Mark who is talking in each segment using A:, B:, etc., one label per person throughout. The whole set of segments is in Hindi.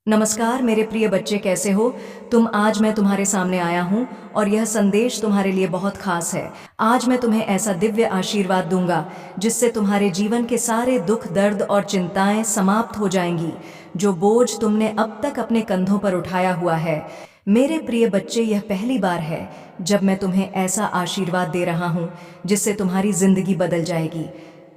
A: नमस्कार मेरे प्रिय बच्चे, कैसे हो तुम। आज मैं तुम्हारे सामने आया हूँ और यह संदेश तुम्हारे लिए बहुत खास है। आज मैं तुम्हें ऐसा दिव्य आशीर्वाद दूंगा जिससे तुम्हारे जीवन के सारे दुख, दर्द और चिंताएं समाप्त हो जाएंगी, जो बोझ तुमने अब तक अपने कंधों पर उठाया हुआ है। मेरे प्रिय बच्चे, यह पहली बार है जब मैं तुम्हें ऐसा आशीर्वाद दे रहा हूँ जिससे तुम्हारी जिंदगी बदल जाएगी।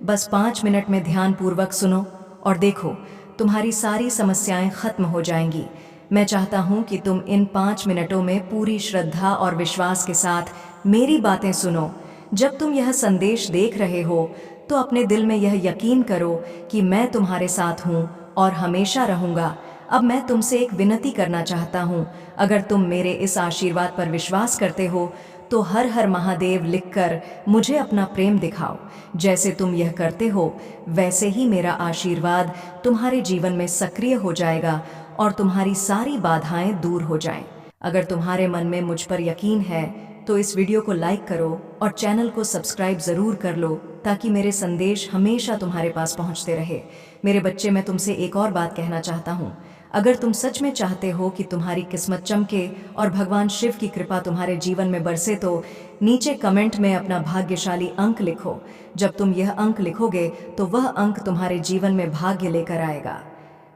A: बस 5 मिनट में ध्यानपूर्वक सुनो और देखो, तुम्हारी सारी समस्याएं खत्म हो जाएंगी। मैं चाहता हूं कि तुम इन 5 मिनटों में पूरी श्रद्धा और विश्वास के साथ मेरी बातें सुनो। जब तुम यह संदेश देख रहे हो तो अपने दिल में यह यकीन करो कि मैं तुम्हारे साथ हूं और हमेशा रहूंगा। अब मैं तुमसे एक विनती करना चाहता हूं। अगर तुम मेरे इस आशीर्वाद पर विश्वास करते हो तो हर हर महादेव लिखकर मुझे अपना प्रेम दिखाओ। जैसे तुम यह करते हो वैसे ही मेरा आशीर्वाद तुम्हारे जीवन में सक्रिय हो जाएगा और तुम्हारी सारी बाधाएं दूर हो जाएं। अगर तुम्हारे मन में मुझ पर यकीन है तो इस वीडियो को लाइक करो और चैनल को सब्सक्राइब ज़रूर कर लो, ताकि मेरे संदेश हमेशा तुम्हारे पास पहुंचते रहे। मेरे बच्चे, मैं तुमसे एक और बात कहना चाहता हूँ। अगर तुम सच में चाहते हो कि तुम्हारी किस्मत चमके और भगवान शिव की कृपा तुम्हारे जीवन में बरसे तो नीचे कमेंट में अपना भाग्यशाली अंक लिखो। जब तुम यह अंक लिखोगे तो वह अंक तुम्हारे जीवन में भाग्य लेकर आएगा।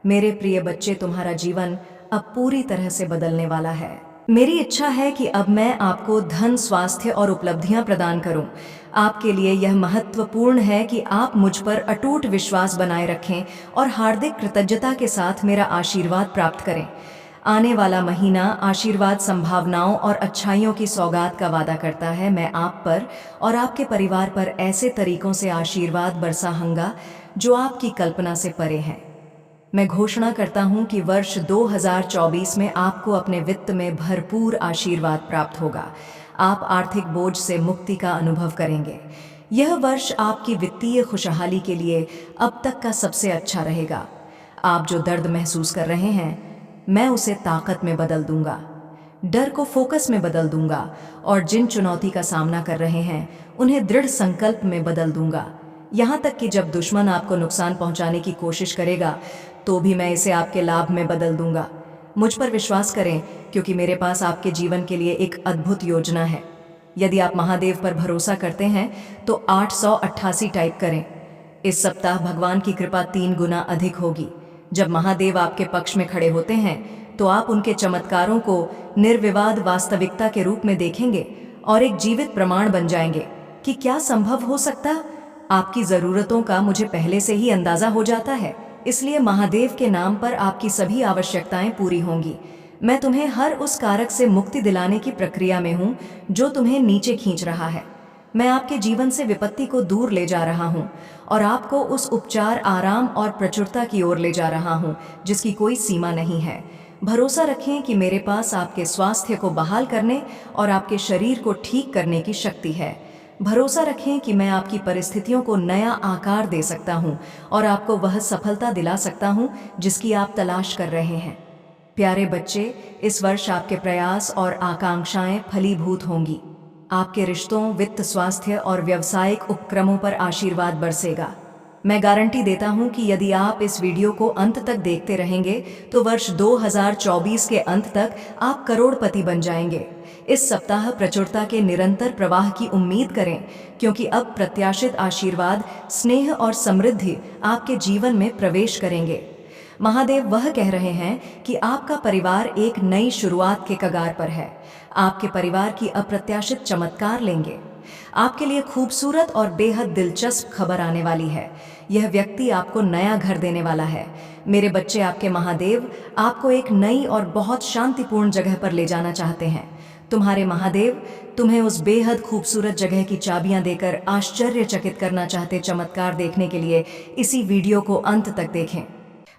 A: मेरे प्रिय बच्चे, तुम्हारा जीवन अब पूरी तरह से बदलने वाला है। मेरी इच्छा है कि अब मैं आपको धन, स्वास्थ्य और उपलब्धियां प्रदान करूं। आपके लिए यह महत्वपूर्ण है कि आप मुझ पर अटूट विश्वास बनाए रखें और हार्दिक कृतज्ञता के साथ मेरा आशीर्वाद प्राप्त करें। आने वाला महीना आशीर्वाद, संभावनाओं और अच्छाइयों की सौगात का वादा करता है। मैं आप पर और आपके परिवार पर ऐसे तरीकों से आशीर्वाद बरसाऊंगा जो आपकी कल्पना से परे हैं। मैं घोषणा करता हूं कि वर्ष 2024 में आपको अपने वित्त में भरपूर आशीर्वाद प्राप्त होगा। आप आर्थिक बोझ से मुक्ति का अनुभव करेंगे। यह वर्ष आपकी वित्तीय खुशहाली के लिए अब तक का सबसे अच्छा रहेगा। आप जो दर्द महसूस कर रहे हैं, मैं उसे ताकत में बदल दूंगा, डर को फोकस में बदल दूंगा और जिन चुनौती का सामना कर रहे हैं उन्हें दृढ़ संकल्प में बदल दूंगा। यहाँ तक कि जब दुश्मन आपको नुकसान पहुंचाने की कोशिश करेगा तो भी मैं इसे आपके लाभ में बदल दूंगा। मुझ पर विश्वास करें, क्योंकि मेरे पास आपके जीवन के लिए एक अद्भुत योजना है। यदि आप महादेव पर भरोसा करते हैं तो 888 टाइप करें। इस सप्ताह भगवान की कृपा 3 गुना अधिक होगी। जब महादेव आपके पक्ष में खड़े होते हैं तो आप उनके चमत्कारों को निर्विवाद वास्तविकता के रूप में देखेंगे और एक जीवित प्रमाण बन जाएंगे कि क्या संभव हो सकता। आपकी जरूरतों का मुझे पहले से ही अंदाजा हो जाता है, इसलिए महादेव के नाम पर आपकी सभी आवश्यकताएं पूरी होंगी। मैं तुम्हें हर उस कारक से मुक्ति दिलाने की प्रक्रिया में हूं जो तुम्हें नीचे खींच रहा है। मैं आपके जीवन से विपत्ति को दूर ले जा रहा हूं और आपको उस उपचार, आराम और प्रचुरता की ओर ले जा रहा हूं जिसकी कोई सीमा नहीं है। भरोसा रखें कि मेरे पास आपके स्वास्थ्य को बहाल करने और आपके शरीर को ठीक करने की शक्ति है। भरोसा रखें कि मैं आपकी परिस्थितियों को नया आकार दे सकता हूं और आपको वह सफलता दिला सकता हूं जिसकी आप तलाश कर रहे हैं। प्यारे बच्चे, इस वर्ष आपके प्रयास और आकांक्षाएं फलीभूत होंगी। आपके रिश्तों, वित्त, स्वास्थ्य और व्यावसायिक उपक्रमों पर आशीर्वाद बरसेगा। मैं गारंटी देता हूं कि यदि आप इस वीडियो को अंत तक देखते रहेंगे तो वर्ष 2024 के अंत तक आप करोड़पति बन जाएंगे। इस सप्ताह प्रचुरता के निरंतर प्रवाह की उम्मीद करें, क्योंकि अब प्रत्याशित आशीर्वाद, स्नेह और समृद्धि आपके जीवन में प्रवेश करेंगे। महादेव वह कह रहे हैं कि आपका परिवार एक नई शुरुआत के कगार पर है। आपके परिवार की अप्रत्याशित चमत्कार लेंगे। आपके लिए खूबसूरत और बेहद दिलचस्प खबर आने वाली है। यह व्यक्ति आपको नया घर देने वाला है। मेरे बच्चे, आपके महादेव आपको एक नई और बहुत शांतिपूर्ण जगह पर ले जाना चाहते हैं। तुम्हारे महादेव तुम्हें उस बेहद खूबसूरत जगह की चाबियां देकर आश्चर्यचकित करना चाहते। चमत्कार देखने के लिए इसी वीडियो को अंत तक देखें।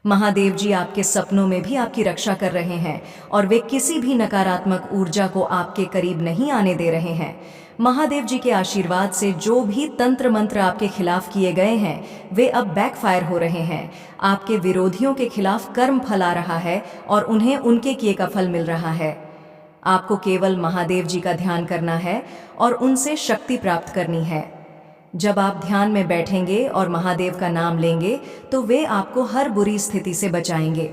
A: महादेव जी आपके सपनों में भी आपकी रक्षा कर रहे हैं और वे किसी भी नकारात्मक ऊर्जा को आपके करीब नहीं आने दे रहे हैं। महादेव जी के आशीर्वाद से जो भी तंत्र मंत्र आपके खिलाफ किए गए हैं वे अब बैकफायर हो रहे हैं। आपके विरोधियों के खिलाफ कर्म फल आ रहा है और उन्हें उनके किए का फल मिल रहा है। आपको केवल महादेव जी का ध्यान करना है और उनसे शक्ति प्राप्त करनी है। जब आप ध्यान में बैठेंगे और महादेव का नाम लेंगे तो वे आपको हर बुरी स्थिति से बचाएंगे।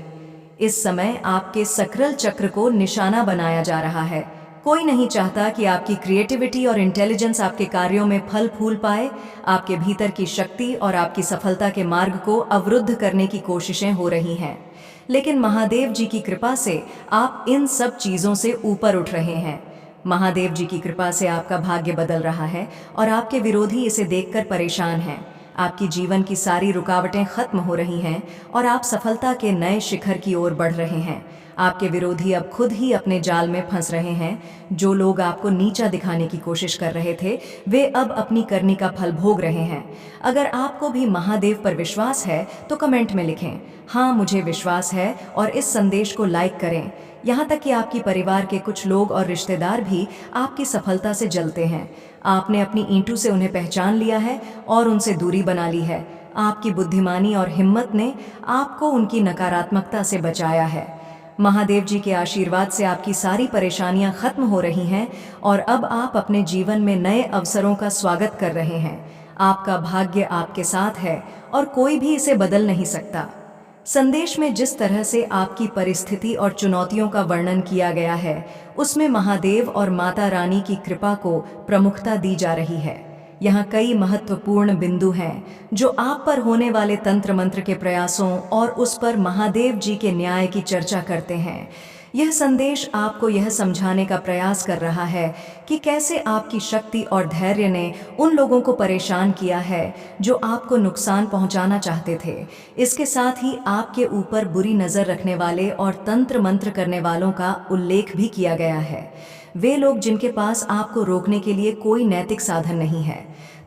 A: इस समय आपके सक्रिय चक्र को निशाना बनाया जा रहा है। कोई नहीं चाहता कि आपकी क्रिएटिविटी और इंटेलिजेंस आपके कार्यों में फल फूल पाए। आपके भीतर की शक्ति और आपकी सफलता के मार्ग को अवरुद्ध करने की कोशिशें हो रही हैं, लेकिन महादेव जी की कृपा से आप इन सब चीज़ों से ऊपर उठ रहे हैं। महादेव जी की कृपा से आपका भाग्य बदल रहा है और आपके विरोधी इसे देखकर परेशान हैं। आपकी जीवन की सारी रुकावटें खत्म हो रही हैं और आप सफलता के नए शिखर की ओर बढ़ रहे हैं। आपके विरोधी अब खुद ही अपने जाल में फंस रहे हैं। जो लोग आपको नीचा दिखाने की कोशिश कर रहे थे, वे अब अपनी करनी का फल भोग रहे हैं। अगर आपको भी महादेव पर विश्वास है तो कमेंट में लिखें, हाँ मुझे विश्वास है, और इस संदेश को लाइक करें। यहाँ तक कि आपकी परिवार के कुछ लोग और रिश्तेदार भी आपकी सफलता से जलते हैं। आपने अपनी ईंटों से उन्हें पहचान लिया है और उनसे दूरी बना ली है। आपकी बुद्धिमानी और हिम्मत ने आपको उनकी नकारात्मकता से बचाया है। महादेव जी के आशीर्वाद से आपकी सारी परेशानियां खत्म हो रही हैं और अब आप अपने जीवन में नए अवसरों का स्वागत कर रहे हैं। आपका भाग्य आपके साथ है और कोई भी इसे बदल नहीं सकता। संदेश में जिस तरह से आपकी परिस्थिति और चुनौतियों का वर्णन किया गया है, उसमें महादेव और माता रानी की कृपा को प्रमुखता दी जा रही है। यहाँ कई महत्वपूर्ण बिंदु हैं जो आप पर होने वाले तंत्र मंत्र के प्रयासों और उस पर महादेव जी के न्याय की चर्चा करते हैं। यह संदेश आपको यह समझाने का प्रयास कर रहा है कि कैसे आपकी शक्ति और धैर्य ने उन लोगों को परेशान किया है जो आपको नुकसान पहुंचाना चाहते थे। इसके साथ ही आपके ऊपर बुरी नज़र रखने वाले और तंत्र मंत्र करने वालों का उल्लेख भी किया गया है। वे लोग जिनके पास आपको रोकने के लिए कोई नैतिक साधन नहीं है,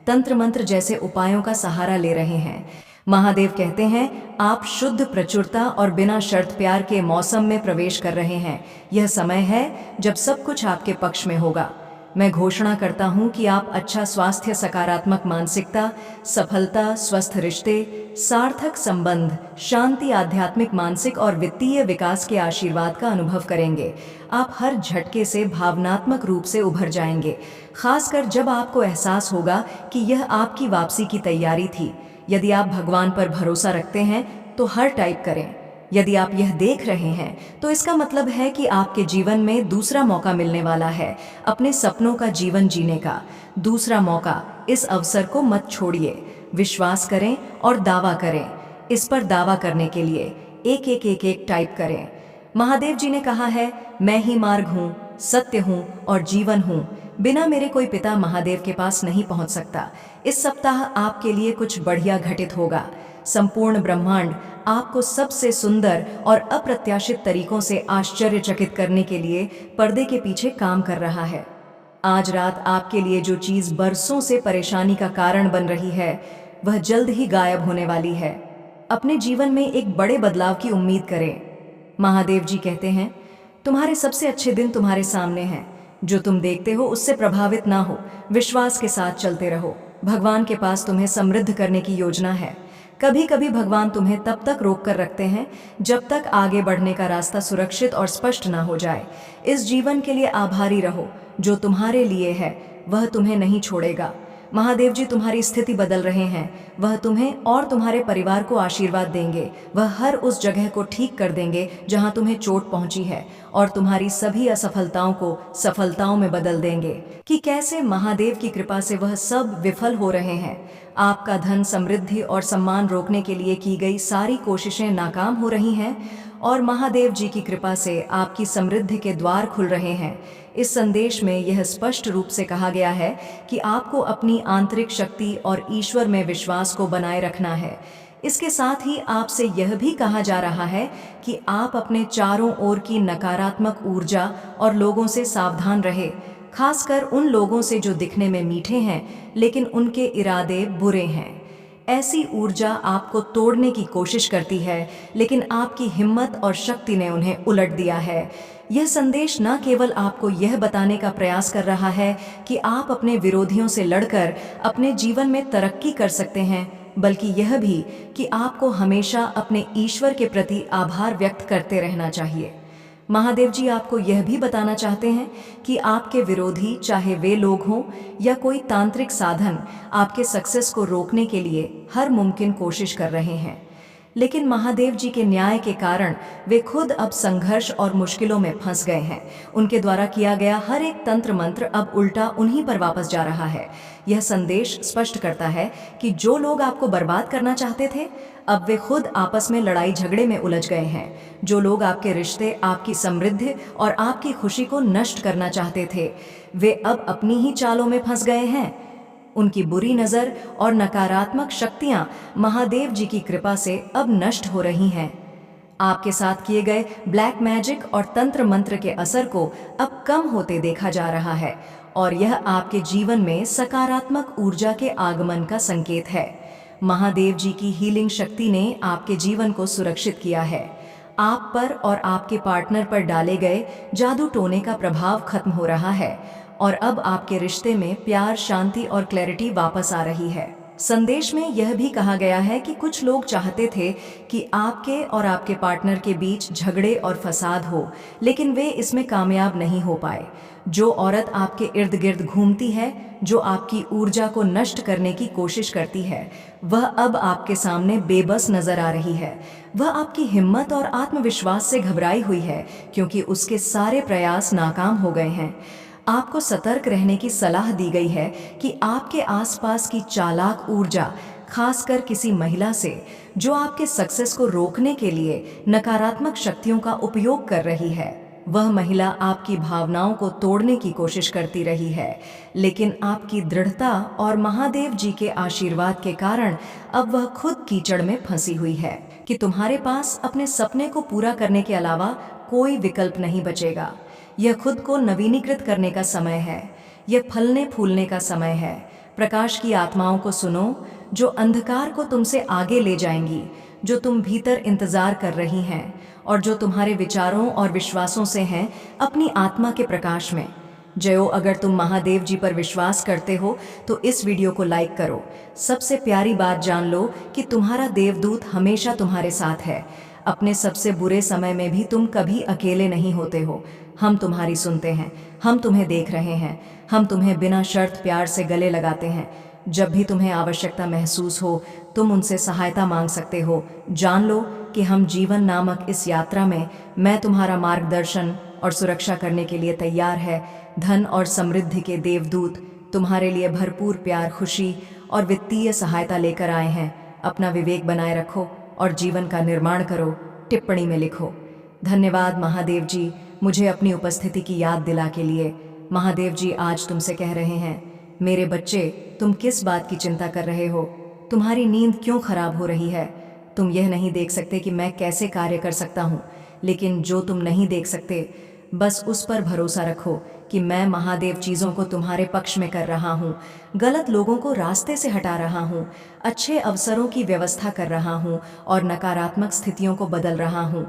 A: तंत्र मंत्र जैसे उपायों का सहारा ले रहे हैं। महादेव कहते हैं, आप शुद्ध प्रचुरता और बिना शर्त प्यार के मौसम में प्रवेश कर रहे हैं। यह समय है जब सब कुछ आपके पक्ष में होगा। मैं घोषणा करता हूं कि आप अच्छा स्वास्थ्य, सकारात्मक मानसिकता, सफलता, स्वस्थ रिश्ते, सार्थक संबंध, शांति, आध्यात्मिक, मानसिक और वित्तीय विकास के आशीर्वाद का अनुभव करेंगे। आप हर झटके से भावनात्मक रूप से उभर जाएंगे, खासकर जब आपको एहसास होगा कि यह आपकी वापसी की तैयारी थी। यदि आप भगवान पर भरोसा रखते हैं तो हर टाइप करें। यदि आप यह देख रहे हैं तो इसका मतलब है कि आपके जीवन में दूसरा मौका मिलने वाला है, अपने सपनों का जीवन जीने का दूसरा मौका। इस अवसर को मत छोड़िए। विश्वास करें और दावा करें। इस पर दावा करने के लिए एक टाइप करें। महादेव जी ने कहा है, मैं ही मार्ग हूँ, सत्य हूँ और जीवन हूँ। बिना मेरे कोई पिता महादेव के पास नहीं पहुँच सकता। इस सप्ताह आपके लिए कुछ बढ़िया घटित होगा। संपूर्ण ब्रह्मांड आपको सबसे सुंदर और अप्रत्याशित तरीकों से आश्चर्यचकित करने के लिए पर्दे के पीछे काम कर रहा है। आज रात आपके लिए जो चीज़ बरसों से परेशानी का कारण बन रही है, वह जल्द ही गायब होने वाली है। अपने जीवन में एक बड़े बदलाव की उम्मीद करें। महादेव जी कहते हैं, तुम्हारे सबसे अच्छे दिन तुम्हारे सामने हैं। जो तुम देखते हो उससे प्रभावित ना हो, विश्वास के साथ चलते रहो। भगवान के पास तुम्हें समृद्ध करने की योजना है। कभी कभी भगवान तुम्हें तब तक रोक कर रखते हैं जब तक आगे बढ़ने का रास्ता सुरक्षित और स्पष्ट ना हो जाए। इस जीवन के लिए आभारी रहो। जो तुम्हारे लिए है वह तुम्हें नहीं छोड़ेगा। महादेव जी तुम्हारी स्थिति बदल रहे हैं। वह तुम्हें और तुम्हारे परिवार को आशीर्वाद देंगे। वह हर उस जगह को ठीक कर देंगे जहां तुम्हें चोट पहुंची है और तुम्हारी सभी असफलताओं को सफलताओं में बदल देंगे। कि कैसे महादेव की कृपा से वह सब विफल हो रहे हैं। आपका धन, समृद्धि और सम्मान रोकने के लिए की गई सारी कोशिशें नाकाम हो रही हैं और महादेव जी की कृपा से आपकी समृद्धि के द्वार खुल रहे हैं। इस संदेश में यह स्पष्ट रूप से कहा गया है कि आपको अपनी आंतरिक शक्ति और ईश्वर में विश्वास को बनाए रखना है। इसके साथ ही आपसे यह भी कहा जा रहा है कि आप अपने चारों ओर की नकारात्मक ऊर्जा और लोगों से सावधान रहे, खासकर उन लोगों से जो दिखने में मीठे हैं लेकिन उनके इरादे बुरे हैं। ऐसी ऊर्जा आपको तोड़ने की कोशिश करती है, लेकिन आपकी हिम्मत और शक्ति ने उन्हें उलट दिया है। यह संदेश न केवल आपको यह बताने का प्रयास कर रहा है कि आप अपने विरोधियों से लड़कर अपने जीवन में तरक्की कर सकते हैं, बल्कि यह भी कि आपको हमेशा अपने ईश्वर के प्रति आभार व्यक्त करते रहना चाहिए। महादेव जी आपको यह भी बताना चाहते हैं कि आपके विरोधी, चाहे वे लोग हों या कोई तांत्रिक साधन, आपके सक्सेस को रोकने के लिए हर मुमकिन कोशिश कर रहे हैं। लेकिन महादेव जी के न्याय के कारण वे खुद अब संघर्ष और मुश्किलों में फंस गए हैं। उनके द्वारा किया गया हर एक तंत्र मंत्र अब उल्टा उन्हीं पर वापस जा रहा है। यह संदेश स्पष्ट करता है कि जो लोग आपको बर्बाद करना चाहते थे, अब वे खुद आपस में लड़ाई झगड़े में उलझ गए हैं। जो लोग आपके रिश्ते, आपकी समृद्धि और आपकी खुशी को नष्ट करना चाहते थे, वे अब अपनी ही चालों में फंस गए हैं। उनकी बुरी नज़र और नकारात्मक शक्तियां महादेव जी की कृपा से अब नष्ट हो रही हैं। आपके साथ किए गए ब्लैक मैजिक और तंत्र मंत्र के असर को अब कम होते देखा जा रहा है और यह आपके जीवन में सकारात्मक ऊर्जा के आगमन का संकेत है। महादेव जी की हीलिंग शक्ति ने आपके जीवन को सुरक्षित किया है। आप पर और आपके पार्टनर पर डाले गए जादू टोने का प्रभाव खत्म हो रहा है और अब आपके रिश्ते में प्यार, शांति और क्लैरिटी वापस आ रही है। संदेश में यह भी कहा गया है कि कुछ लोग चाहते थे कि आपके और आपके पार्टनर के बीच झगड़े और फसाद हो, लेकिन वे इसमें कामयाब नहीं हो पाए। जो औरत आपके इर्द गिर्द घूमती है, जो आपकी ऊर्जा को नष्ट करने की कोशिश करती है, वह अब आपके सामने बेबस नजर आ रही है। वह आपकी हिम्मत और आत्मविश्वास से घबराई हुई है क्योंकि उसके सारे प्रयास नाकाम हो गए हैं। आपको सतर्क रहने की सलाह दी गई है कि आपके आसपास की चालाक ऊर्जा, खासकर किसी महिला से जो आपके सक्सेस को रोकने के लिए नकारात्मक शक्तियों का उपयोग कर रही है। वह महिला आपकी भावनाओं को तोड़ने की कोशिश करती रही है, लेकिन आपकी दृढ़ता और महादेव जी के आशीर्वाद के कारण अब वह खुद कीचड़ में फंसी हुई है कि तुम्हारे पास अपने सपने को पूरा करने के अलावा कोई विकल्प नहीं बचेगा। यह खुद को नवीनीकृत करने का समय है। यह फलने फूलने का समय है। प्रकाश की आत्माओं को सुनो, जो अंधकार को तुमसे आगे ले जाएंगी, जो तुम भीतर इंतजार कर रही हैं और जो तुम्हारे विचारों और विश्वासों से हैं अपनी आत्मा के प्रकाश में। जयो, अगर तुम महादेव जी पर विश्वास करते हो तो इस वीडियो को लाइक करो। सबसे प्यारी बात जान लो कि तुम्हारा देवदूत हमेशा तुम्हारे साथ है। अपने सबसे बुरे समय में भी तुम कभी अकेले नहीं होते हो। हम तुम्हारी सुनते हैं, हम तुम्हें देख रहे हैं, हम तुम्हें बिना शर्त प्यार से गले लगाते हैं। जब भी तुम्हें आवश्यकता महसूस हो, तुम उनसे सहायता मांग सकते हो। जान लो कि हम जीवन नामक इस यात्रा में मैं तुम्हारा मार्गदर्शन और सुरक्षा करने के लिए तैयार है। धन और समृद्धि के देवदूत तुम्हारे लिए भरपूर प्यार, खुशी और वित्तीय सहायता लेकर आए हैं। अपना विवेक बनाए रखो और जीवन का निर्माण करो। टिप्पणी में लिखो, धन्यवाद महादेव जी, मुझे अपनी उपस्थिति की याद दिला के लिए। महादेव जी आज तुमसे कह रहे हैं, मेरे बच्चे, तुम किस बात की चिंता कर रहे हो? तुम्हारी नींद क्यों खराब हो रही है? तुम यह नहीं देख सकते कि मैं कैसे कार्य कर सकता हूँ, लेकिन जो तुम नहीं देख सकते, बस उस पर भरोसा रखो कि मैं महादेव चीज़ों को तुम्हारे पक्ष में कर रहा हूँ। गलत लोगों को रास्ते से हटा रहा हूँ, अच्छे अवसरों की व्यवस्था कर रहा हूँ और नकारात्मक स्थितियों को बदल रहा हूँ।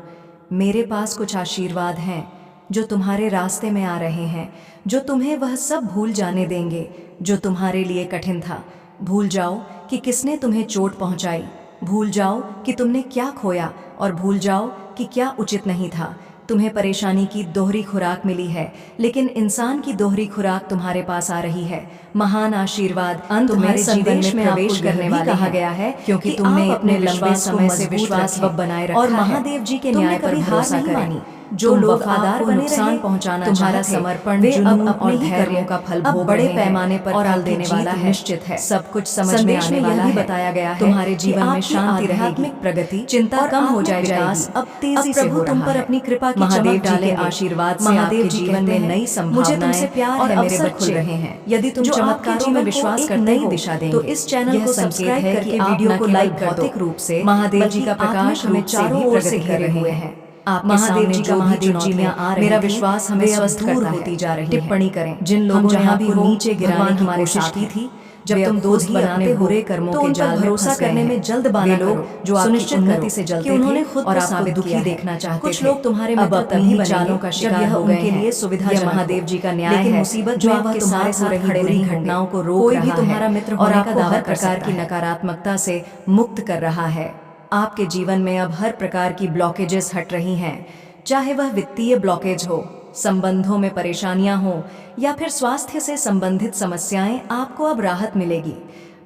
A: मेरे पास कुछ आशीर्वाद हैं जो तुम्हारे रास्ते में आ रहे हैं, जो तुम्हें वह सब भूल जाने देंगे जो तुम्हारे लिए कठिन था। भूल जाओ कि किसने तुम्हें चोट पहुंचाई, भूल जाओ कि तुमने क्या खोया और भूल जाओ कि क्या उचित नहीं था। तुम्हें परेशानी की दोहरी खुराक मिली है, लेकिन इंसान की दोहरी खुराक तुम्हारे पास आ रही है। महान आशीर्वाद अंत में संदेश में प्रवेश करने वाला कहा गया है, क्योंकि तुमने अपने लंबे समय से विश्वास बनाए रखा और महादेव जी के न्याय पर भरोसा करें। जो लोग वफादार बने नुकसान पहुंचाना तुम्हारा समर्पण, वे अब अपने ही कर्मों का फल भोग बड़े पैमाने पर फल देने वाला है। निश्चित है, सब कुछ समझ में आने वाला है। बताया गया है तुम्हारे जीवन में शांति रहेगी, प्रगति, चिंता कम हो जाएगी। अब तेजी से हो तुम पर अपनी कृपा की महादेव जी के आशीर्वाद से महादेव जीवन में नई संभावनाएं, मुझे तुमसे प्यार और अवसर खुल रहे हैं। यदि तुम चमत्कारों में विश्वास करते हो तो इस चैनल को सब्सक्राइब करके वीडियो को लाइक कर दो। भौतिक रूप से महादेव जी का प्रकाश हमें चारों ओर से घेरे हुए हैं। महादेव जी का महादेव जी में आ रहे, मेरा विश्वास हमें स्वस्थ करता होती जा रही है। टिप्पणी करें, जिन लोगों ने आपको नीचे गिराने की कोशिश की थी, जब तुम दोस्त बनाते बुरे कर्मों के जाल में भरोसा करने में जल्दबाजी लोग जो सुनिश्चित उन्नति से जलते उन्होंने खुद और आपको दुखी देखना चाहते थे। कुछ लोग तुम्हारे मित्र तभी चालों का शिकार हो गए हैं। उनके लिए सुविधा महादेव जी का न्याय है, मुसीबत जो आपके साथ हो रही बुरी घटनाओं को रोक रहा है। कोई भी तुम्हारा मित्र और आपको हर प्रकार की नकारात्मकता से मुक्त कर रहा है। आपके जीवन में अब हर प्रकार की ब्लॉकेजेस हट रही हैं, चाहे वह वित्तीय ब्लॉकेज हो, संबंधों में परेशानियां हो या फिर स्वास्थ्य से संबंधित समस्याएं, आपको अब राहत मिलेगी।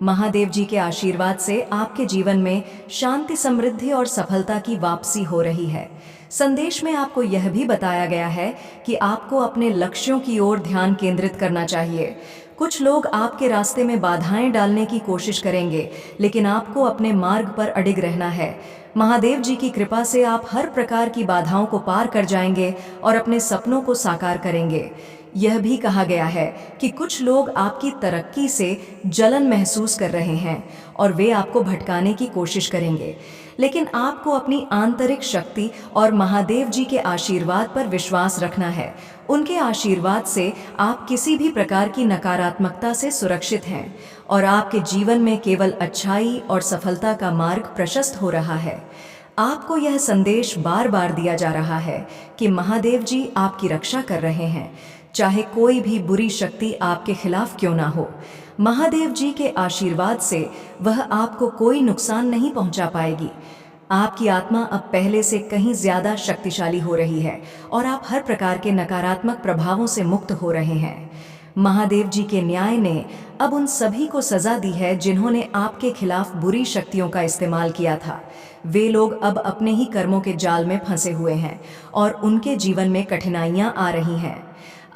A: महादेव जी के आशीर्वाद से आपके जीवन में शांति, समृद्धि और सफलता की वापसी हो रही है। संदेश में आपको यह भी बताया गया है कि आपको अपने लक्ष्यों की ओर ध्यान केंद्रित करना चाहिए। कुछ लोग आपके रास्ते में बाधाएं डालने की कोशिश करेंगे, लेकिन आपको अपने मार्ग पर अडिग रहना है। महादेव जी की कृपा से आप हर प्रकार की बाधाओं को पार कर जाएंगे और अपने सपनों को साकार करेंगे। यह भी कहा गया है कि कुछ लोग आपकी तरक्की से जलन महसूस कर रहे हैं और वे आपको भटकाने की कोशिश करेंगे, लेकिन आपको अपनी आंतरिक शक्ति और महादेव जी के आशीर्वाद पर विश्वास रखना है। उनके आशीर्वाद से आप किसी भी प्रकार की नकारात्मकता से सुरक्षित हैं और आपके जीवन में केवल अच्छाई और सफलता का मार्ग प्रशस्त हो रहा है। आपको यह संदेश बार बार दिया जा रहा है कि महादेव जी आपकी रक्षा कर रहे हैं, चाहे कोई भी बुरी शक्ति आपके खिलाफ क्यों ना हो। महादेव जी के आशीर्वाद से वह आपको कोई नुकसान नहीं पहुंचा पाएगी। आपकी आत्मा अब पहले से कहीं ज्यादा शक्तिशाली हो रही है और आप हर प्रकार के नकारात्मक प्रभावों से मुक्त हो रहे हैं। महादेव जी के न्याय ने अब उन सभी को सजा दी है जिन्होंने आपके खिलाफ बुरी शक्तियों का इस्तेमाल किया था। वे लोग अब अपने ही कर्मों के जाल में फंसे हुए हैं और उनके जीवन में कठिनाइयां आ रही हैं।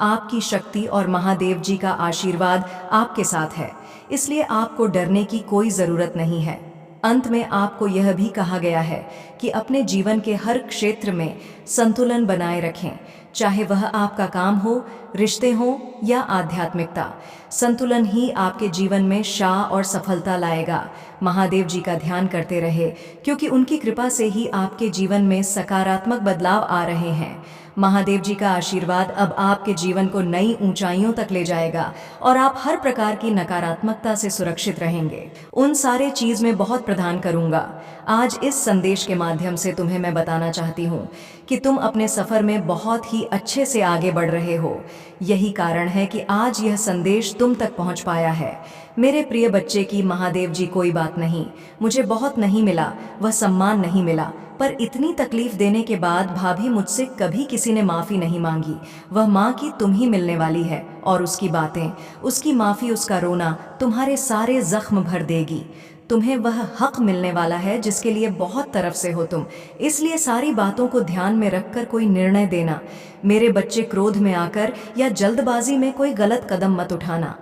A: आपकी शक्ति और महादेव जी का आशीर्वाद आपके साथ है, इसलिए आपको डरने की कोई जरूरत नहीं है। अंत में आपको यह भी कहा गया है कि अपने जीवन के हर क्षेत्र में संतुलन बनाए रखें, चाहे वह आपका काम हो, रिश्ते हो या आध्यात्मिकता। संतुलन ही आपके जीवन में शाह और सफलता लाएगा। महादेव जी का ध्यान करते रहे, क्योंकि उनकी कृपा से ही आपके जीवन में सकारात्मक बदलाव आ रहे हैं। महादेव जी का आशीर्वाद अब आपके जीवन को नई ऊंचाइयों तक ले जाएगा और आप हर प्रकार की नकारात्मकता से सुरक्षित रहेंगे। उन सारे चीज में बहुत प्रदान करूंगा। आज इस संदेश के माध्यम से तुम्हें मैं बताना चाहती हूँ कि तुम अपने सफर में बहुत ही अच्छे से आगे बढ़ रहे हो। यही कारण है कि आज यह संदेश तुम तक पहुँच पाया है। मेरे प्रिय बच्चे की महादेव जी, कोई बात नहीं, मुझे बहुत नहीं मिला, वह सम्मान नहीं मिला, पर इतनी तकलीफ देने के बाद भाभी मुझसे कभी किसी ने माफ़ी नहीं मांगी। वह माँ की तुम ही मिलने वाली है और उसकी बातें, उसकी माफ़ी, उसका रोना तुम्हारे सारे जख्म भर देगी। तुम्हें वह हक मिलने वाला है जिसके लिए बहुत तरफ से हो तुम। इसलिए सारी बातों को ध्यान में रखकर कोई निर्णय देना। मेरे बच्चे, क्रोध में आकर या जल्दबाजी में कोई गलत कदम मत उठाना।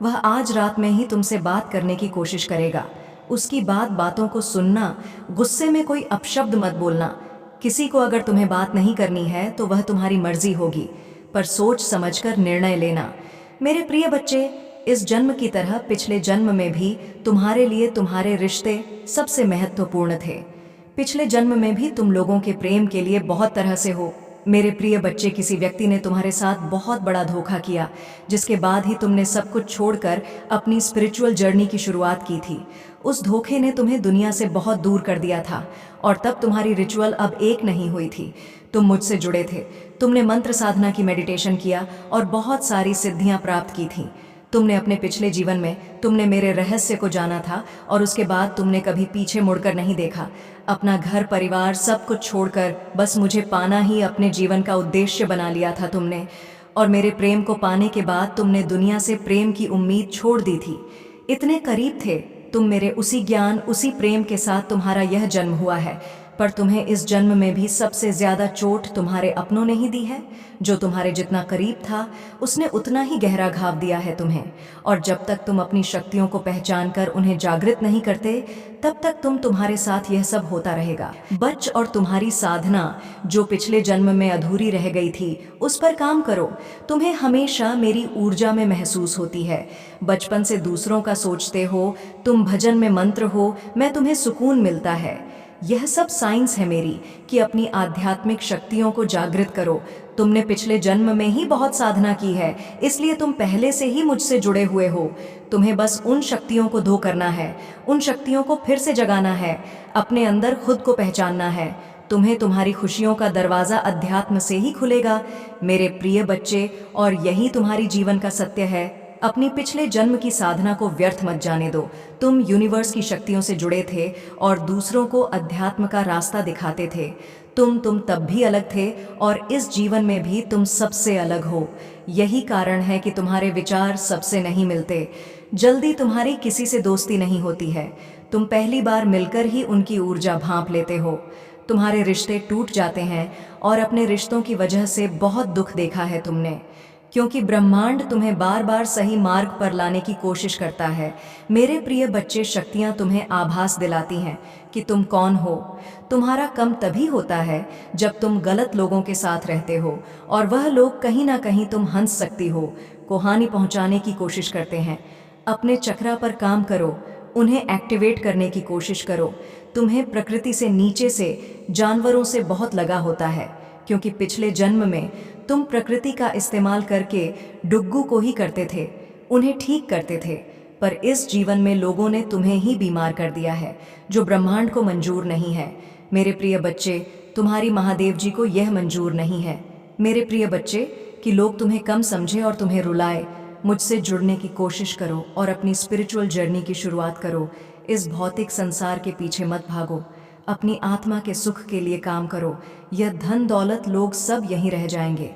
A: वह आज रात में ही तुमसे बात करने की कोशिश करेगा। उसकी बातों को सुनना, गुस्से में कोई अपशब्द मत बोलना। किसी को अगर तुम्हें बात नहीं करनी है तो वह तुम्हारी मर्जी होगी, पर सोच समझकर निर्णय लेना। मेरे प्रिय बच्चे, इस जन्म की तरह पिछले जन्म में भी तुम्हारे लिए तुम्हारे रिश्ते सबसे महत्वपूर्ण थे। पिछले जन्म में भी तुम लोगों के प्रेम के लिए बहुत तरह से हो। मेरे प्रिय बच्चे, किसी व्यक्ति ने तुम्हारे साथ बहुत बड़ा धोखा किया, जिसके बाद ही तुमने सब कुछ छोड़कर अपनी स्पिरिचुअल जर्नी की शुरुआत की थी। उस धोखे ने तुम्हें दुनिया से बहुत दूर कर दिया था और तब तुम्हारी रिचुअल अब एक नहीं हुई थी। तुम मुझसे जुड़े थे, तुमने मंत्र साधना की, मेडिटेशन किया और बहुत सारी सिद्धियां प्राप्त की थी। तुमने अपने पिछले जीवन में तुमने मेरे रहस्य को जाना था और उसके बाद तुमने कभी पीछे मुड़कर नहीं देखा। अपना घर परिवार सब कुछ छोड़कर बस मुझे पाना ही अपने जीवन का उद्देश्य बना लिया था तुमने। और मेरे प्रेम को पाने के बाद तुमने दुनिया से प्रेम की उम्मीद छोड़ दी थी। इतने करीब थे तुम मेरे, उसी ज्ञान, उसी प्रेम के साथ तुम्हारा यह जन्म हुआ है। पर तुम्हें इस जन्म में भी सबसे ज्यादा चोट तुम्हारे अपनों ने ही दी है। जो तुम्हारे जितना करीब था उसने उतना ही गहरा घाव दिया है तुम्हें। और जब तक तुम अपनी शक्तियों को पहचान कर उन्हें जागृत नहीं करते, तब तक तुम्हारे साथ यह सब होता रहेगा। बच और तुम्हारी साधना जो पिछले जन्म में अधूरी रह गई थी, उस पर काम करो। तुम्हें हमेशा मेरी ऊर्जा में महसूस होती है। बचपन से दूसरों का सोचते हो, तुम भजन में मंत्र हो, मैं तुम्हें सुकून मिलता है। यह सब साइंस है मेरी कि अपनी आध्यात्मिक शक्तियों को जागृत करो। तुमने पिछले जन्म में ही बहुत साधना की है, इसलिए तुम पहले से ही मुझसे जुड़े हुए हो। तुम्हें बस उन शक्तियों को धो करना है, उन शक्तियों को फिर से जगाना है, अपने अंदर खुद को पहचानना है। तुम्हें तुम्हारी खुशियों का दरवाज़ा अध्यात्म से ही खुलेगा मेरे प्रिय बच्चे, और यही तुम्हारी जीवन का सत्य है। अपनी पिछले जन्म की साधना को व्यर्थ मत जाने दो। तुम यूनिवर्स की शक्तियों से जुड़े थे और दूसरों को अध्यात्म का रास्ता दिखाते थे। तुम तब भी अलग थे और इस जीवन में भी तुम सबसे अलग हो। यही कारण है कि तुम्हारे विचार सबसे नहीं मिलते। जल्दी तुम्हारी किसी से दोस्ती नहीं होती है। तुम पहली बार मिलकर ही उनकी ऊर्जा भांप लेते हो। तुम्हारे रिश्ते टूट जाते हैं और अपने रिश्तों की वजह से बहुत दुख देखा है तुमने, क्योंकि ब्रह्मांड तुम्हें बार बार सही मार्ग पर लाने की कोशिश करता है। मेरे प्रिय बच्चे, शक्तियाँ तुम्हें आभास दिलाती हैं कि तुम कौन हो। तुम्हारा कम तभी होता है जब तुम गलत लोगों के साथ रहते हो और वह लोग कहीं ना कहीं तुम हंस सकती हो को हानि पहुंचाने की कोशिश करते हैं। अपने चक्रा पर काम करो, उन्हें एक्टिवेट करने की कोशिश करो। तुम्हें प्रकृति से नीचे से, जानवरों से बहुत लगा होता है, क्योंकि पिछले जन्म में तुम प्रकृति का इस्तेमाल करके डुग्गू को ही करते थे, उन्हें ठीक करते थे। पर इस जीवन में लोगों ने तुम्हें ही बीमार कर दिया है, जो ब्रह्मांड को मंजूर नहीं है। मेरे प्रिय बच्चे, तुम्हारी महादेव जी को यह मंजूर नहीं है, मेरे प्रिय बच्चे, कि लोग तुम्हें कम समझे और तुम्हें रुलाए। मुझसे जुड़ने की कोशिश करो और अपनी स्पिरिचुअल जर्नी की शुरुआत करो। इस भौतिक संसार के पीछे मत भागो, अपनी आत्मा के सुख के लिए काम करो। यह धन दौलत लोग सब यहीं रह जाएंगे।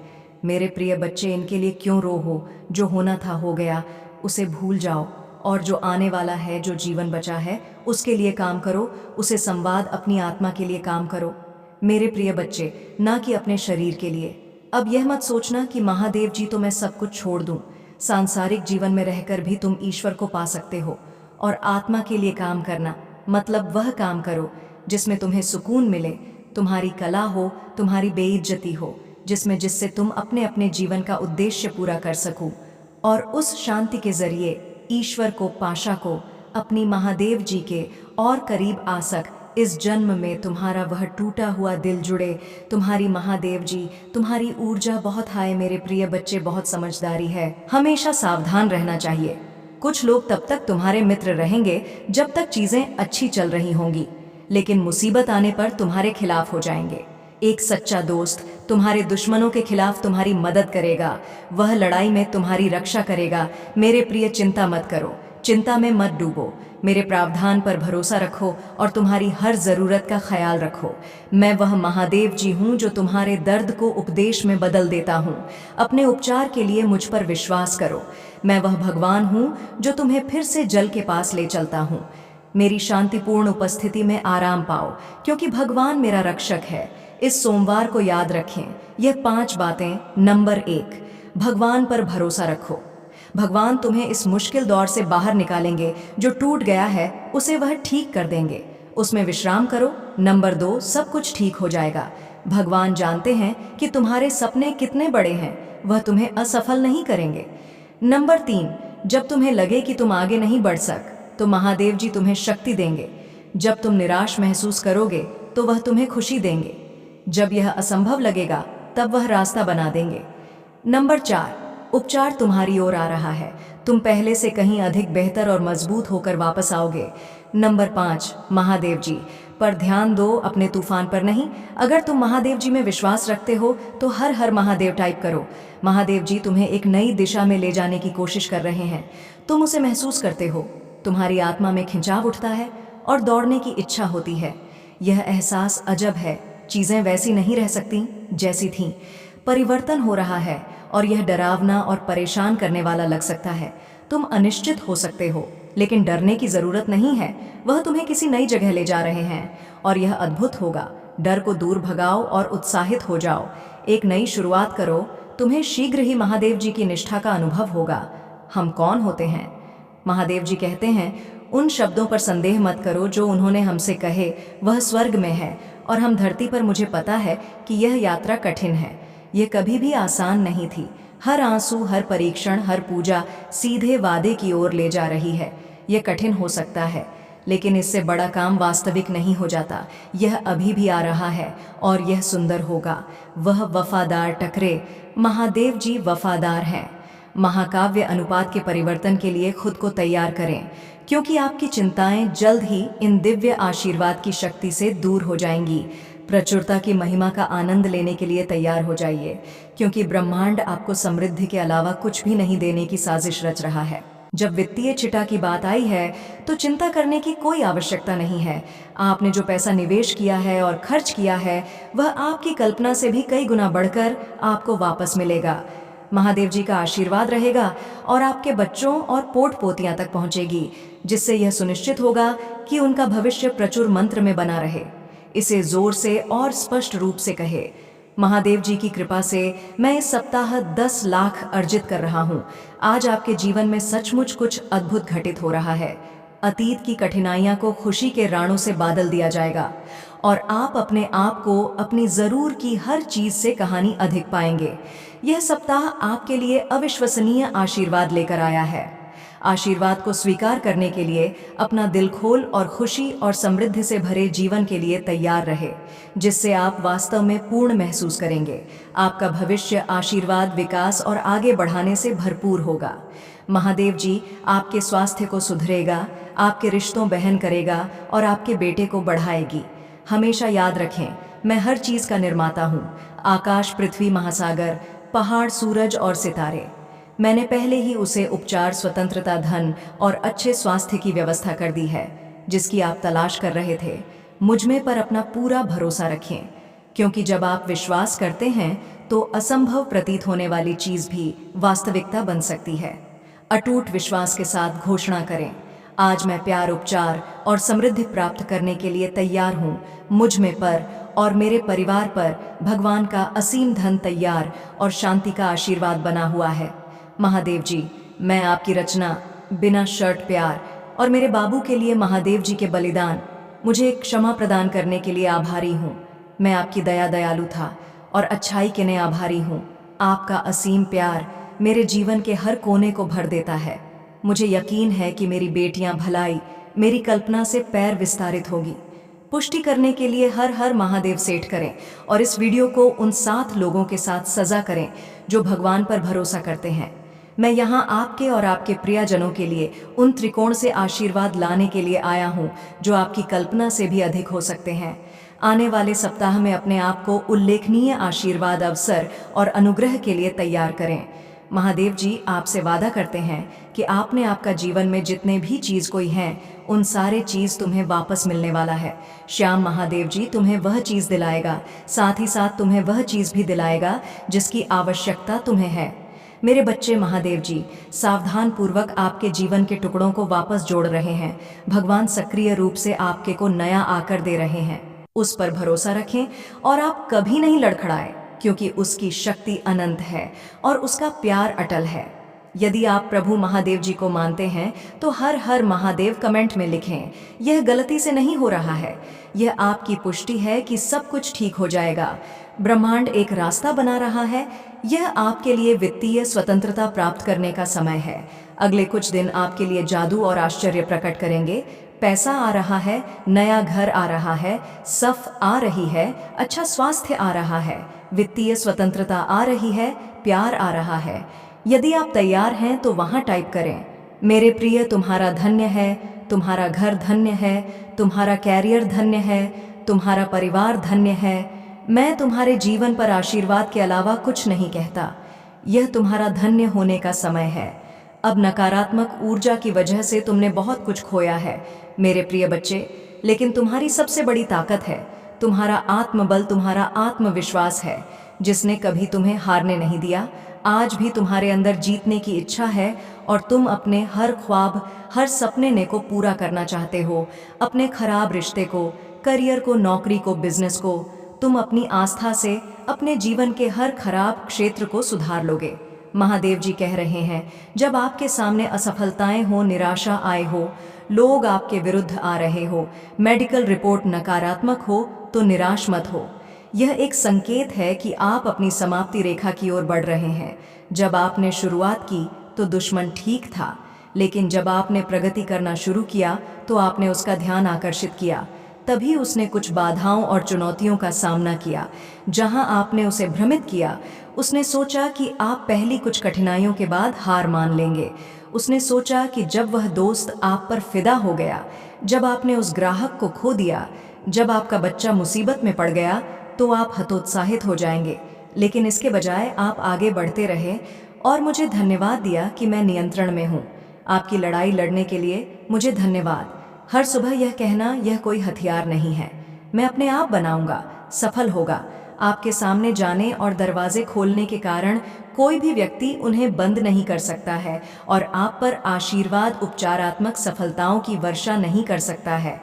A: मेरे प्रिय बच्चे, इनके लिए क्यों रो हो? जो होना था हो गया, उसे भूल जाओ और जो आने वाला है, जो जीवन बचा है, उसके लिए काम करो। उसे संवाद अपनी आत्मा के लिए काम करो मेरे प्रिय बच्चे, ना कि अपने शरीर के लिए। अब यह मत सोचना कि महादेव जी तो मैं सब कुछ छोड़ दूं। सांसारिक जीवन में रहकर भी तुम ईश्वर को पा सकते हो। और आत्मा के लिए काम करना मतलब वह काम करो जिसमें तुम्हें सुकून मिले, तुम्हारी कला हो, तुम्हारी बेइज्जती हो, जिससे तुम अपने अपने जीवन का उद्देश्य पूरा कर सको और उस शांति के जरिए ईश्वर को, पाशा को, अपनी महादेव जी के और करीब आ सक। इस जन्म में तुम्हारा वह टूटा हुआ दिल जुड़े, तुम्हारी महादेव जी, तुम्हारी ऊर्जा बहुत हाय। मेरे प्रिय बच्चे, बहुत समझदारी है, हमेशा सावधान रहना चाहिए। कुछ लोग तब तक तुम्हारे मित्र रहेंगे जब तक चीजें अच्छी चल रही होंगी, लेकिन मुसीबत आने पर तुम्हारे खिलाफ हो जाएंगे। एक सच्चा दोस्त तुम्हारे दुश्मनों के खिलाफ तुम्हारी मदद करेगा, वह लड़ाई में तुम्हारी रक्षा करेगा। मेरे प्रिय, चिंता मत करो, चिंता में मत डूबो, मेरे प्रावधान पर भरोसा रखो और तुम्हारी हर जरूरत का ख्याल रखो। मैं वह महादेव जी हूँ जो तुम्हारे दर्द को उपदेश में बदल देता हूँ। अपने उपचार के लिए मुझ पर विश्वास करो। मैं वह भगवान हूँ जो तुम्हें फिर से जल के पास ले चलता हूँ। मेरी शांतिपूर्ण उपस्थिति में आराम पाओ, क्योंकि भगवान मेरा रक्षक है। इस सोमवार को याद रखें यह 5 बातें। नंबर 1, भगवान पर भरोसा रखो। भगवान तुम्हें इस मुश्किल दौर से बाहर निकालेंगे। जो टूट गया है उसे वह ठीक कर देंगे, उसमें विश्राम करो। नंबर 2, सब कुछ ठीक हो जाएगा। भगवान जानते हैं कि तुम्हारे सपने कितने बड़े हैं, वह तुम्हें असफल नहीं करेंगे। नंबर 3, जब तुम्हें लगे कि तुम आगे नहीं बढ़ सक तो महादेव जी तुम्हें शक्ति देंगे। जब तुम निराश महसूस करोगे तो वह तुम्हें खुशी देंगे। जब यह असंभव लगेगा तब वह रास्ता बना देंगे। नंबर 4, उपचार तुम्हारी ओर आ रहा है। तुम पहले से कहीं अधिक बेहतर और मजबूत होकर वापस आओगे। नंबर 5, महादेव जी पर ध्यान दो, अपने तूफान पर नहीं। अगर तुम महादेव जी में विश्वास रखते हो तो हर हर महादेव टाइप करो। महादेव जी तुम्हें एक नई दिशा में ले जाने की कोशिश कर रहे हैं। तुम उसे महसूस करते हो, तुम्हारी आत्मा में खिंचाव उठता है और दौड़ने की इच्छा होती है। यह एहसास अजब है, चीजें वैसी नहीं रह सकती जैसी थीं। परिवर्तन हो रहा है और यह डरावना और परेशान करने वाला लग सकता है। तुम अनिश्चित हो सकते हो, लेकिन डरने की जरूरत नहीं है। वह तुम्हें किसी नई जगह ले जा रहे हैं और यह अद्भुत होगा। डर को दूर भगाओ और उत्साहित हो जाओ। एक नई शुरुआत करो। तुम्हें शीघ्र ही महादेव जी की निष्ठा का अनुभव होगा। हम कौन होते हैं? महादेव जी कहते हैं, उन शब्दों पर संदेह मत करो जो उन्होंने हमसे कहे। वह स्वर्ग में है और हम धरती पर। मुझे पता है कि यह यात्रा कठिन है, यह कभी भी आसान नहीं थी। हर आंसू, हर परीक्षण, हर पूजा सीधे वादे की ओर ले जा रही है। यह कठिन हो सकता है, लेकिन इससे बड़ा काम वास्तविक नहीं हो जाता। यह अभी भी आ रहा है और यह सुंदर होगा। वह वफादार टकरे। महादेव जी वफादार हैं। महाकाव्य अनुपात के परिवर्तन के लिए खुद को तैयार करें, क्योंकि आपकी चिंताएं जल्द ही इन दिव्य आशीर्वाद की शक्ति से दूर हो जाएंगी। प्रचुरता की महिमा का आनंद लेने के लिए तैयार हो जाइए, क्योंकि ब्रह्मांड आपको समृद्धि के अलावा कुछ भी नहीं देने की साजिश रच रहा है। जब वित्तीय चिटा की बात आई है तो चिंता करने की कोई आवश्यकता नहीं है। आपने जो पैसा निवेश किया है और खर्च किया है, वह आपकी कल्पना से भी कई गुना बढ़कर आपको वापस मिलेगा। महादेव जी का आशीर्वाद रहेगा और आपके बच्चों और पोट पोतियां तक पहुंचेगी, जिससे यह सुनिश्चित होगा कि उनका भविष्य प्रचुर मंत्र में बना रहे। इसे जोर से और स्पष्ट रूप से कहे, महादेव जी की कृपा से मैं इस सप्ताह 10 लाख अर्जित कर रहा हूँ। आज आपके जीवन में सचमुच कुछ अद्भुत घटित हो रहा है। अतीत की कठिनाइयां को खुशी के राणों से बादल दिया जाएगा और आप अपने आप को अपनी जरूर की हर चीज से कहानी अधिक पाएंगे। यह सप्ताह आपके लिए अविश्वसनीय आशीर्वाद लेकर आया है। आशीर्वाद को स्वीकार करने के लिए अपना दिल खोल और खुशी और समृद्धि से भरे जीवन के लिए तैयार रहे, जिससे आप वास्तव में पूर्ण महसूस करेंगे। आपका भविष्य आशीर्वाद, विकास और आगे बढ़ाने से भरपूर होगा। महादेव जी आपके स्वास्थ्य को सुधरेगा, आपके रिश्तों बहन करेगा और आपके बेटे को बढ़ाएगी। हमेशा याद रखें, मैं हर चीज का निर्माता हूँ। आकाश, पृथ्वी, महासागर, पहाड़, सूरज और सितारे। मैंने पहले ही उसे उपचार, स्वतंत्रता, धन और अच्छे स्वास्थ्य की व्यवस्था कर दी है, जिसकी आप तलाश कर रहे थे। मुझ में पर अपना पूरा भरोसा रखें, क्योंकि जब आप विश्वास करते हैं तो असंभव प्रतीत होने वाली चीज भी वास्तविकता बन सकती है। अटूट विश्वास के साथ घोषणा करें, आज मैं प्यार, उपचार और समृद्धि प्राप्त करने के लिए तैयार हूँ। मुझ में पर और मेरे परिवार पर भगवान का असीम धन तैयार और शांति का आशीर्वाद बना हुआ है। महादेव जी, मैं आपकी रचना, बिना शर्त प्यार और मेरे बाबू के लिए महादेव जी के बलिदान, मुझे क्षमा प्रदान करने के लिए आभारी हूँ। मैं आपकी दया, दयालुता और अच्छाई के लिए आभारी हूँ। आपका असीम प्यार मेरे जीवन के हर कोने को भर देता है। मुझे यकीन है कि मेरी बेटियां भलाई मेरी कल्पना से पैर विस्तारित होगी। पुष्टि करने के लिए हर हर महादेव सेठ करें और इस वीडियो को उन 7 लोगों के साथ सजा करें जो भगवान पर भरोसा करते हैं। मैं यहाँ आपके और आपके प्रियजनों के लिए उन त्रिकोण से आशीर्वाद लाने के लिए आया हूँ जो आपकी कल्पना से भी अधिक हो सकते हैं। आने वाले सप्ताह में अपने आप को उल्लेखनीय आशीर्वाद, अवसर और अनुग्रह के लिए तैयार करें। महादेव जी आपसे वादा करते हैं कि आपने आपका जीवन में जितने भी चीज कोई हैं, उन सारे चीज तुम्हें वापस मिलने वाला है। श्याम महादेव जी तुम्हें वह चीज दिलाएगा, साथ ही साथ तुम्हें वह चीज भी दिलाएगा जिसकी आवश्यकता तुम्हें है। मेरे बच्चे, महादेव जी सावधान पूर्वक आपके जीवन के टुकड़ों को वापस जोड़ रहे हैं। भगवान सक्रिय रूप से आपके को नया आकर दे रहे हैं। उस पर भरोसा रखें और आप कभी नहीं लड़खड़ाए, क्योंकि उसकी शक्ति अनंत है और उसका प्यार अटल है। यदि आप प्रभु महादेव जी को मानते हैं तो हर हर महादेव कमेंट में लिखें। यह गलती से नहीं हो रहा है, यह आपकी पुष्टि है कि सब कुछ ठीक हो जाएगा। ब्रह्मांड एक रास्ता बना रहा है। यह आपके लिए वित्तीय स्वतंत्रता प्राप्त करने का समय है। अगले कुछ दिन आपके लिए जादू और आश्चर्य प्रकट करेंगे। पैसा आ रहा है, नया घर आ रहा है, सफ आ रही है, अच्छा स्वास्थ्य आ रहा है, वित्तीय स्वतंत्रता आ रही है, प्यार आ रहा है। यदि आप तैयार हैं तो वहां टाइप करें, मेरे प्रिय तुम्हारा धन्य है, तुम्हारा घर धन्य है, तुम्हारा कैरियर धन्य है, तुम्हारा परिवार धन्य है। मैं तुम्हारे जीवन पर आशीर्वाद के अलावा कुछ नहीं कहता। यह तुम्हारा धन्य होने का समय है। अब नकारात्मक ऊर्जा की वजह से तुमने बहुत कुछ खोया है मेरे प्रिय बच्चे, लेकिन तुम्हारी सबसे बड़ी ताकत है तुम्हारा आत्मबल, तुम्हारा आत्मविश्वास है, जिसने कभी तुम्हें हारने नहीं दिया। आज भी तुम्हारे अंदर जीतने की इच्छा है और तुम अपने हर ख्वाब, हर सपने ने को पूरा करना चाहते हो। अपने खराब रिश्ते को, करियर को, नौकरी को, बिजनेस को, तुम अपनी आस्था से अपने जीवन के हर खराब क्षेत्र को सुधार लोगे। महादेव जी कह रहे हैं, जब आपके सामने असफलताएं हो, निराशा आए हो, लोग आपके विरुद्ध आ रहे हो, मेडिकल रिपोर्ट नकारात्मक हो, तो निराश मत हो। यह एक संकेत है कि आप अपनी समाप्ति रेखा की ओर बढ़ रहे हैं। जब आपने शुरुआत की तो दुश्मन ठीक था, लेकिन जब आपने प्रगति करना शुरू किया तो आपने उसका ध्यान आकर्षित किया। तभी उसने कुछ बाधाओं और चुनौतियों का सामना किया। जहां आपने उसे भ्रमित किया, उसने सोचा कि आप पहली कुछ कठिनाइयों के बाद हार मान लेंगे। उसने सोचा कि जब वह दोस्त आप पर फिदा हो गया, जब आपने उस ग्राहक को खो दिया, जब आपका बच्चा मुसीबत में पड़ गया, तो आप हतोत्साहित हो जाएंगे। लेकिन इसके बजाय आप आगे बढ़ते रहे और मुझे धन्यवाद दिया कि मैं नियंत्रण में हूँ। आपकी लड़ाई लड़ने के लिए मुझे धन्यवाद। हर सुबह यह कहना, यह कोई हथियार नहीं है, मैं अपने आप बनाऊंगा, सफल होगा। आपके सामने जाने और दरवाजे खोलने के कारण कोई भी व्यक्ति उन्हें बंद नहीं कर सकता है और आप पर आशीर्वाद उपचारात्मक सफलताओं की वर्षा नहीं कर सकता है।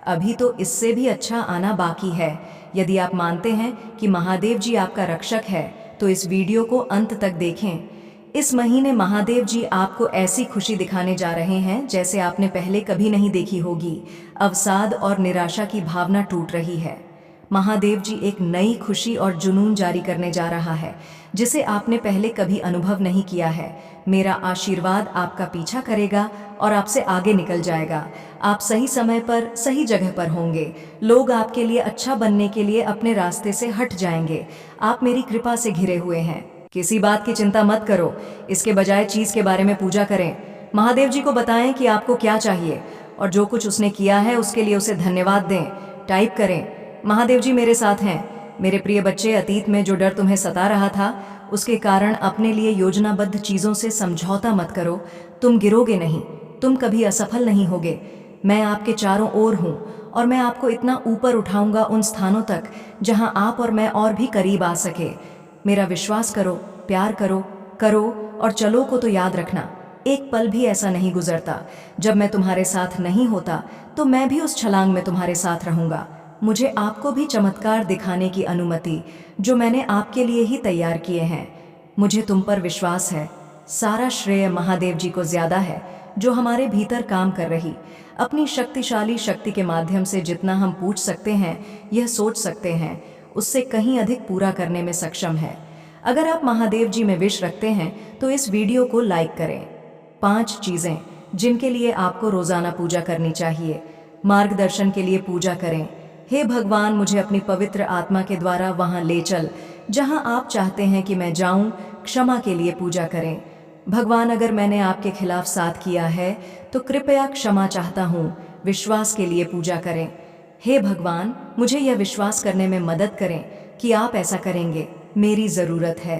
A: अभी तो इससे भी अच्छा आना बाकी है। यदि आप मानते हैं कि महादेव जी आपका रक्षक है तो इस वीडियो को अंत तक देखें। इस महीने महादेव जी आपको ऐसी खुशी दिखाने जा रहे हैं जैसे आपने पहले कभी नहीं देखी होगी। अवसाद और निराशा की भावना टूट रही है। महादेव जी एक नई खुशी और जुनून जारी करने जा रहा है जिसे आपने पहले कभी अनुभव नहीं किया है। मेरा आशीर्वाद आपका पीछा करेगा और आपसे आगे निकल जाएगा। आप सही समय पर सही जगह पर होंगे। लोग आपके लिए अच्छा बनने के लिए अपने रास्ते से हट जाएंगे। आप मेरी कृपा से घिरे हुए हैं। किसी बात की चिंता मत करो, इसके बजाय चीज के बारे में पूजा करें। महादेव जी को बताएं कि आपको क्या चाहिए और जो कुछ उसने किया है उसके लिए उसे धन्यवाद दें। टाइप करें, महादेव जी मेरे साथ हैं। मेरे प्रिय बच्चे, अतीत में जो डर तुम्हें सता रहा था उसके कारण अपने लिए योजनाबद्ध चीजों से समझौता मत करो। तुम गिरोगे नहीं, तुम कभी असफल नहीं होगे। मैं आपके चारों ओर हूँ और मैं आपको इतना ऊपर उठाऊंगा उन स्थानों तक जहां आप और मैं और भी करीब आ सके। मेरा विश्वास करो, प्यार करो, करो और चलो को तो याद रखना। एक पल भी ऐसा नहीं गुजरता जब मैं तुम्हारे साथ नहीं होता, तो मैं भी उस छलांग में तुम्हारे साथ रहूंगा। मुझे आपको भी चमत्कार दिखाने की अनुमति जो मैंने आपके लिए ही तैयार किए हैं। मुझे तुम पर विश्वास है। सारा श्रेय महादेव जी को ज्यादा है जो हमारे भीतर काम कर रही अपनी शक्तिशाली शक्ति के माध्यम से जितना हम पूछ सकते हैं, यह सोच सकते हैं, उससे कहीं अधिक पूरा करने में सक्षम है। अगर आप महादेव जी में विश्वास रखते हैं तो इस वीडियो को लाइक करें। 5 चीजें जिनके लिए आपको रोजाना पूजा करनी चाहिए। मार्गदर्शन के लिए पूजा करें। हे भगवान, मुझे अपनी पवित्र आत्मा के द्वारा वहां ले चल जहां आप चाहते हैं कि मैं जाऊं। क्षमा के लिए पूजा करें। भगवान, अगर मैंने आपके खिलाफ साथ किया है तो कृपया क्षमा चाहता हूं। विश्वास के लिए पूजा करें। हे भगवान, मुझे यह विश्वास करने में मदद करें कि आप ऐसा करेंगे। मेरी जरूरत है,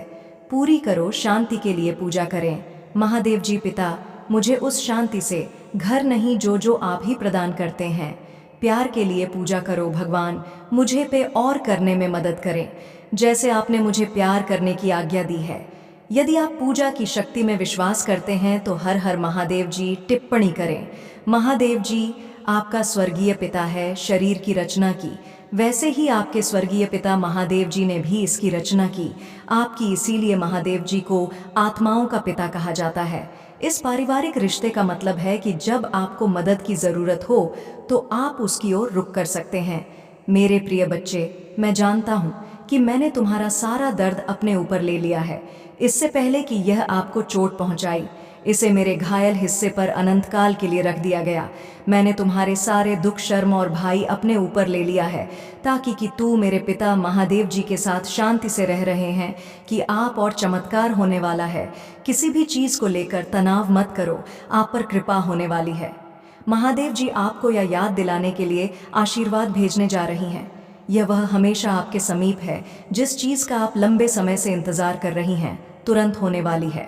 A: पूरी करो। शांति के लिए पूजा करें। महादेव जी पिता, मुझे उस शांति से घर नहीं जो आप ही प्रदान करते हैं। प्यार के लिए पूजा करो। भगवान, मुझे पे और करने में मदद करें जैसे आपने मुझे प्यार करने की आज्ञा दी है। यदि आप पूजा की शक्ति में विश्वास करते हैं तो हर हर महादेव जी टिप्पणी करें। महादेव जी आपका स्वर्गीय पिता है शरीर की रचना की, वैसे ही आपके स्वर्गीय पिता महादेव जी ने भी इसकी रचना की आपकी, इसीलिए महादेव जी को आत्माओं का पिता कहा जाता है। इस पारिवारिक रिश्ते का मतलब है कि जब आपको मदद की जरूरत हो तो आप उसकी ओर रुक कर सकते हैं। मेरे प्रिय बच्चे, मैं जानता हूँ कि मैंने तुम्हारा सारा दर्द अपने ऊपर ले लिया है इससे पहले कि यह आपको चोट पहुंचाई। इसे मेरे घायल हिस्से पर अनंत काल के लिए रख दिया गया। मैंने तुम्हारे सारे दुख, शर्म और भाई अपने ऊपर ले लिया है ताकि कि तू मेरे पिता महादेव जी के साथ शांति से रह रहे हैं कि आप और चमत्कार होने वाला है। किसी भी चीज को लेकर तनाव मत करो, आप पर कृपा होने वाली है। महादेव जी आपको यह याद दिलाने के लिए आशीर्वाद भेजने जा रही हैं। यह वह हमेशा आपके समीप है जिस चीज का आप लंबे समय से इंतजार कर रही हैं, तुरंत होने वाली है।